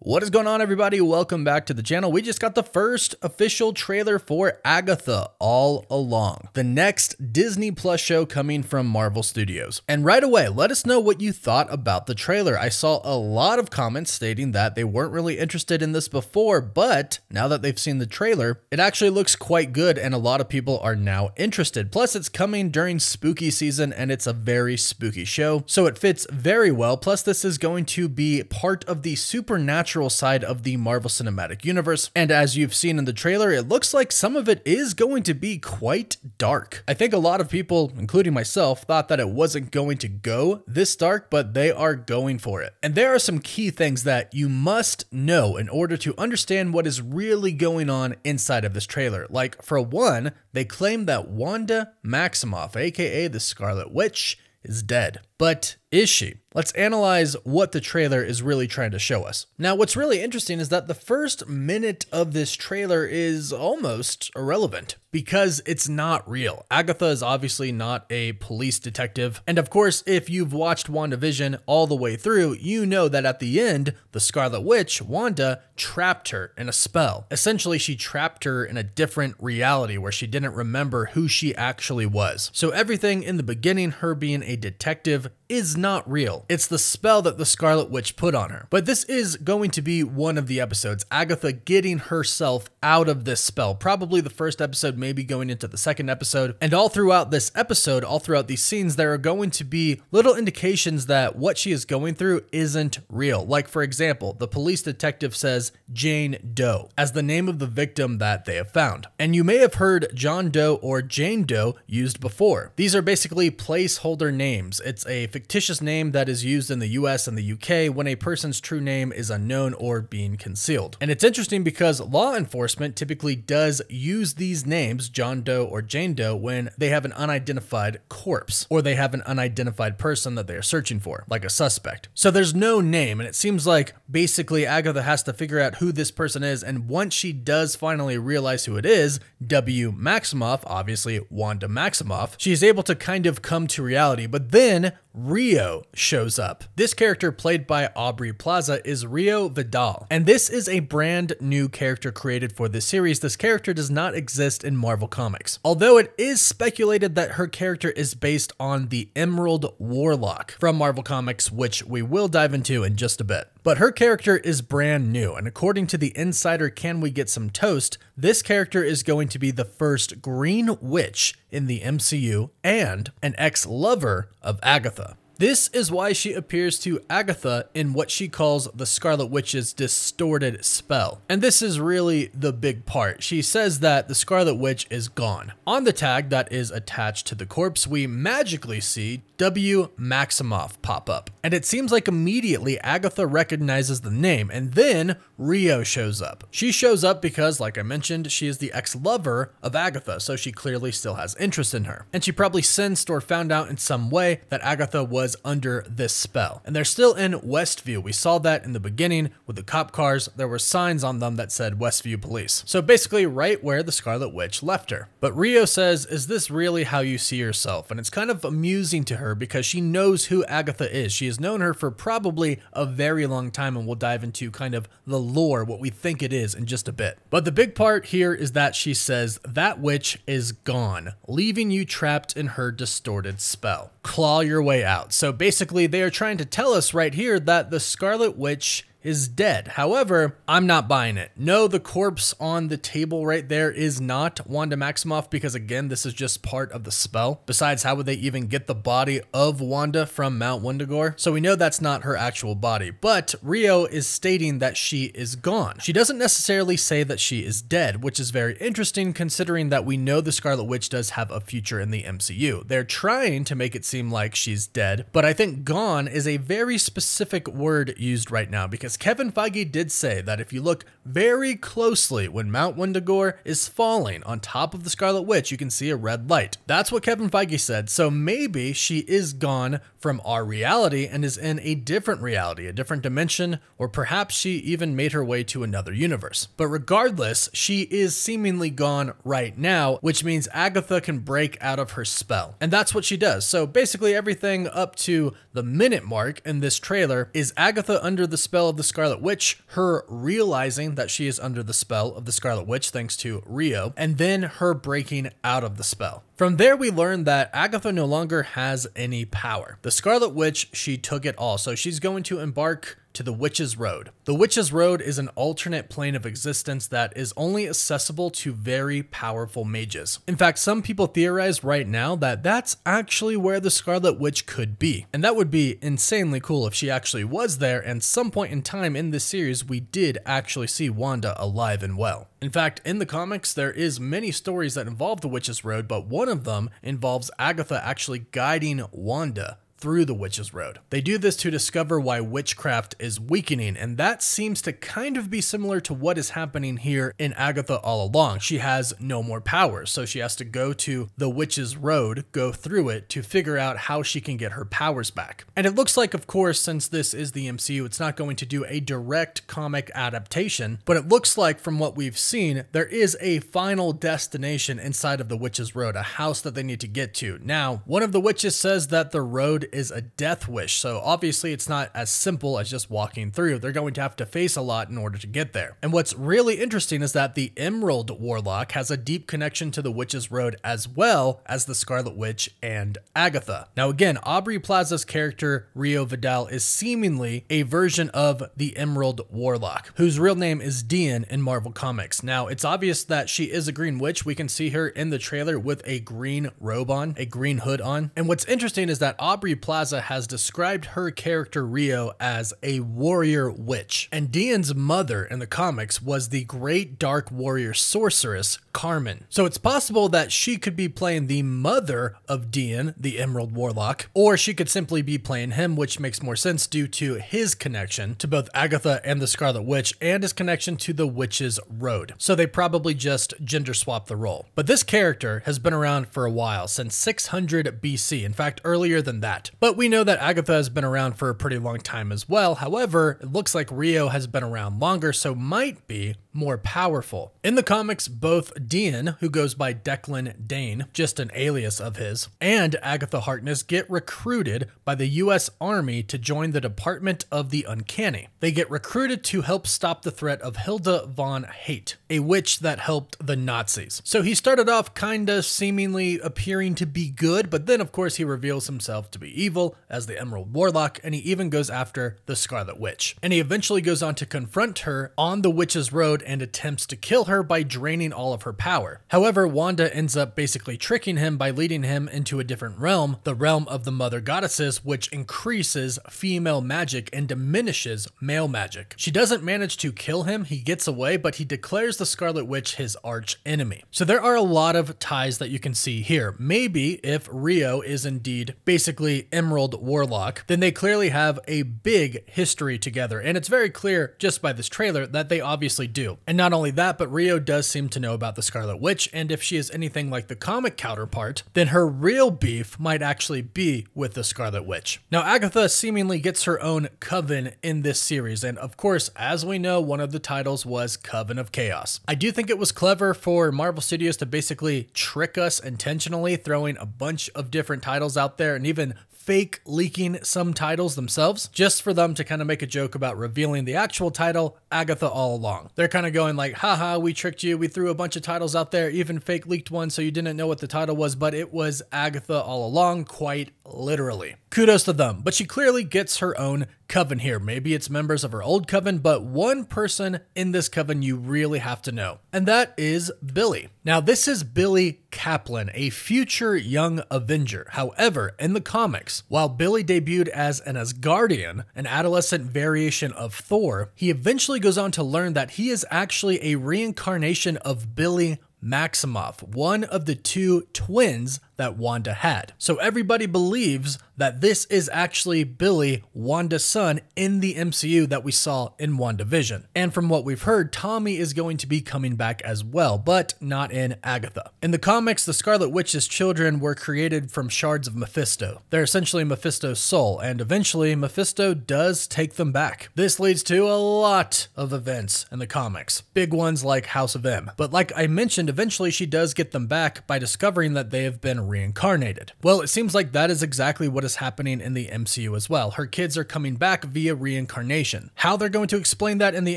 What is going on, everybody? Welcome back to the channel. We just got the first official trailer for Agatha All Along, the next Disney Plus show coming from Marvel Studios. And right away, let us know what you thought about the trailer. I saw a lot of comments stating that they weren't really interested in this before, but now that they've seen the trailer, it actually looks quite good and a lot of people are now interested. Plus, it's coming during spooky season and it's a very spooky show, so it fits very well. Plus, this is going to be part of the supernatural side of the Marvel Cinematic Universe, and as you've seen in the trailer, it looks like some of it is going to be quite dark. I think a lot of people, including myself, thought that it wasn't going to go this dark, but they are going for it. And there are some key things that you must know in order to understand what is really going on inside of this trailer. Like, for one, they claim that Wanda Maximoff, aka the Scarlet Witch, is dead. But is she? Let's analyze what the trailer is really trying to show us. Now, what's really interesting is that the first minute of this trailer is almost irrelevant because it's not real. Agatha is obviously not a police detective. And of course, if you've watched WandaVision all the way through, you know that at the end, the Scarlet Witch, Wanda, trapped her in a spell. Essentially, she trapped her in a different reality where she didn't remember who she actually was. So everything in the beginning, her being a detective, is not real. It's the spell that the Scarlet Witch put on her. But this is going to be one of the episodes, Agatha getting herself out of this spell. Probably the first episode, maybe going into the second episode. And all throughout this episode, all throughout these scenes, there are going to be little indications that what she is going through isn't real. Like, for example, the police detective says Jane Doe as the name of the victim that they have found. And you may have heard John Doe or Jane Doe used before. These are basically placeholder names. It's a fictitious name that is used in the US and the UK when a person's true name is unknown or being concealed. And it's interesting because law enforcement typically does use these names, John Doe or Jane Doe, when they have an unidentified corpse or they have an unidentified person that they are searching for, like a suspect. So there's no name, and it seems like basically Agatha has to figure out who this person is, and once she does finally realize who it is, W. Maximoff, obviously Wanda Maximoff, she's able to kind of come to reality. But then Rio shows up. This character, played by Aubrey Plaza, is Rio Vidal, and this is a brand new character created for this series. This character does not exist in Marvel Comics, although it is speculated that her character is based on the Emerald Warlock from Marvel Comics, which we will dive into in just a bit. But her character is brand new, and according to the insider Can We Get Some Toast, this character is going to be the first Green Witch in the MCU and an ex-lover of Agatha. This is why she appears to Agatha in what she calls the Scarlet Witch's distorted spell. And this is really the big part. She says that the Scarlet Witch is gone. On the tag that is attached to the corpse, we magically see W. Maximoff pop up. And it seems like immediately Agatha recognizes the name, and then Rio shows up. She shows up because, like I mentioned, she is the ex-lover of Agatha, so she clearly still has interest in her. And she probably sensed or found out in some way that Agatha was under this spell. And they're still in Westview. We saw that in the beginning with the cop cars. There were signs on them that said Westview Police. So basically right where the Scarlet Witch left her. But Rio says, "Is this really how you see yourself?" And it's kind of amusing to her because she knows who Agatha is. She has known her for probably a very long time, and we'll dive into kind of the lore, what we think it is, in just a bit. But the big part here is that she says that witch is gone, leaving you trapped in her distorted spell. Claw your way out. So basically, they are trying to tell us right here that the Scarlet Witch is dead. However, I'm not buying it. No, the corpse on the table right there is not Wanda Maximoff because, again, this is just part of the spell. Besides, how would they even get the body of Wanda from Mount Wundagore? So we know that's not her actual body, but Rio is stating that she is gone. She doesn't necessarily say that she is dead, which is very interesting considering that we know the Scarlet Witch does have a future in the MCU. They're trying to make it seem like she's dead, but I think gone is a very specific word used right now because Kevin Feige did say that if you look very closely when Mount Wundagore is falling on top of the Scarlet Witch, you can see a red light. That's what Kevin Feige said, so maybe she is gone from our reality and is in a different reality, a different dimension, or perhaps she even made her way to another universe. But regardless, she is seemingly gone right now, which means Agatha can break out of her spell. And that's what she does. So basically everything up to the minute mark in this trailer is Agatha under the spell of the Scarlet Witch, her realizing that she is under the spell of the Scarlet Witch thanks to Rio, and then her breaking out of the spell. From there, we learn that Agatha no longer has any power. The Scarlet Witch, she took it all, so she's going to embark to the Witch's Road. The Witch's Road is an alternate plane of existence that is only accessible to very powerful mages. In fact, some people theorize right now that that's actually where the Scarlet Witch could be. And that would be insanely cool if she actually was there, and some point in time in this series, we did actually see Wanda alive and well. In fact, in the comics, there is many stories that involve the Witch's Road, but one of them involves Agatha actually guiding Wanda through the Witch's Road. They do this to discover why witchcraft is weakening, and that seems to kind of be similar to what is happening here in Agatha all along. She has no more powers, so she has to go to the Witch's Road, go through it to figure out how she can get her powers back. And it looks like, of course, since this is the MCU, it's not going to do a direct comic adaptation, but it looks like from what we've seen, there is a final destination inside of the Witch's Road, a house that they need to get to. Now, one of the witches says that the road is a death wish, so obviously it's not as simple as just walking through. They're going to have to face a lot in order to get there. And what's really interesting is that the Emerald Warlock has a deep connection to the Witch's Road as well as the Scarlet Witch and Agatha. Now again, Aubrey Plaza's character Rio Vidal is seemingly a version of the Emerald Warlock, whose real name is Dian in Marvel Comics. Now it's obvious that she is a green witch. We can see her in the trailer with a green robe on, a green hood on. And what's interesting is that Aubrey Plaza has described her character Rio as a warrior witch, and Dian's mother in the comics was the great dark warrior sorceress Carmen. So it's possible that she could be playing the mother of Dian, the Emerald Warlock, or she could simply be playing him, which makes more sense due to his connection to both Agatha and the Scarlet Witch and his connection to the Witch's Road. So they probably just gender swapped the role. But this character has been around for a while, since 600 BC, in fact earlier than that. But we know that Agatha has been around for a pretty long time as well. However, it looks like Rio has been around longer, so might be more powerful. In the comics, both Dian, who goes by Declan Dane, just an alias of his, and Agatha Harkness get recruited by the US Army to join the Department of the Uncanny. They get recruited to help stop the threat of Hilda von Hate, a witch that helped the Nazis. So he started off kinda seemingly appearing to be good, but then of course he reveals himself to be evil as the Emerald Warlock, and he even goes after the Scarlet Witch. And he eventually goes on to confront her on the Witch's Road and attempts to kill her by draining all of her power. However, Wanda ends up basically tricking him by leading him into a different realm, the realm of the Mother Goddesses, which increases female magic and diminishes male magic. She doesn't manage to kill him, he gets away, but he declares the Scarlet Witch his arch enemy. So there are a lot of ties that you can see here. Maybe if Rio is indeed basically Emerald Warlock, then they clearly have a big history together, and it's very clear just by this trailer that they obviously do. And not only that, but Rio does seem to know about the Scarlet Witch, and if she is anything like the comic counterpart, then her real beef might actually be with the Scarlet Witch. Now, Agatha seemingly gets her own coven in this series, and of course, as we know, one of the titles was Coven of Chaos. I do think it was clever for Marvel Studios to basically trick us intentionally, throwing a bunch of different titles out there and even fake leaking some titles themselves, just for them to kind of make a joke about revealing the actual title, Agatha all along. They're kind of going like, haha, we tricked you, we threw a bunch of titles out there, even fake leaked ones, so you didn't know what the title was, but it was Agatha all along, quite literally. Kudos to them, but she clearly gets her own coven here. Maybe it's members of her old coven, but one person in this coven you really have to know, and that is Billy. Now, this is Billy Kaplan, a future young Avenger. However, in the comics, while Billy debuted as an Asgardian, an adolescent variation of Thor, he eventually goes on to learn that he is actually a reincarnation of Billy Maximoff, one of the two twins that Wanda had. So everybody believes that this is actually Billy, Wanda's son, in the MCU that we saw in WandaVision. And from what we've heard, Tommy is going to be coming back as well, but not in Agatha. In the comics, the Scarlet Witch's children were created from shards of Mephisto. They're essentially Mephisto's soul, and eventually Mephisto does take them back. This leads to a lot of events in the comics, big ones like House of M. But like I mentioned, eventually she does get them back by discovering that they have been reincarnated. Well, it seems like that is exactly what is happening in the MCU as well. Her kids are coming back via reincarnation. How they're going to explain that in the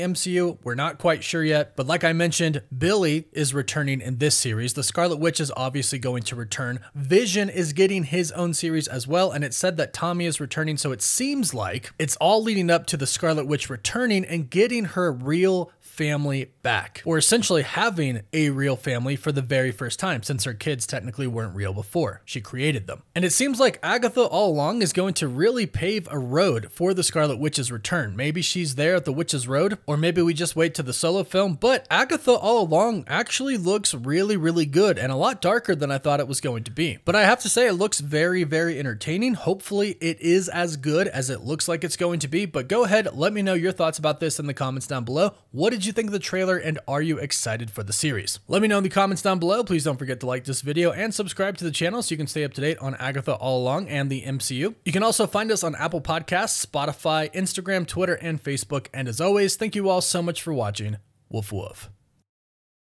MCU, we're not quite sure yet, but like I mentioned, Billy is returning in this series. The Scarlet Witch is obviously going to return. Vision is getting his own series as well, and it said that Tommy is returning, so it seems like it's all leading up to the Scarlet Witch returning and getting her real family back, or essentially having a real family for the very first time, since her kids technically weren't real before. She created them. And it seems like Agatha all along is going to really pave a road for the Scarlet Witch's return. Maybe she's there at the Witch's Road, or maybe we just wait to the solo film, but Agatha all along actually looks really, really good and a lot darker than I thought it was going to be. But I have to say it looks very, very entertaining. Hopefully it is as good as it looks like it's going to be, but go ahead, let me know your thoughts about this in the comments down below. What did you think of the trailer, and are you excited for the series? Let me know in the comments down below. Please don't forget to like this video and subscribe to the channel so you can stay up to date on Agatha all along and the MCU. You can also find us on Apple Podcasts, Spotify, Instagram, Twitter, and Facebook. And as always, thank you all so much for watching. Woof woof.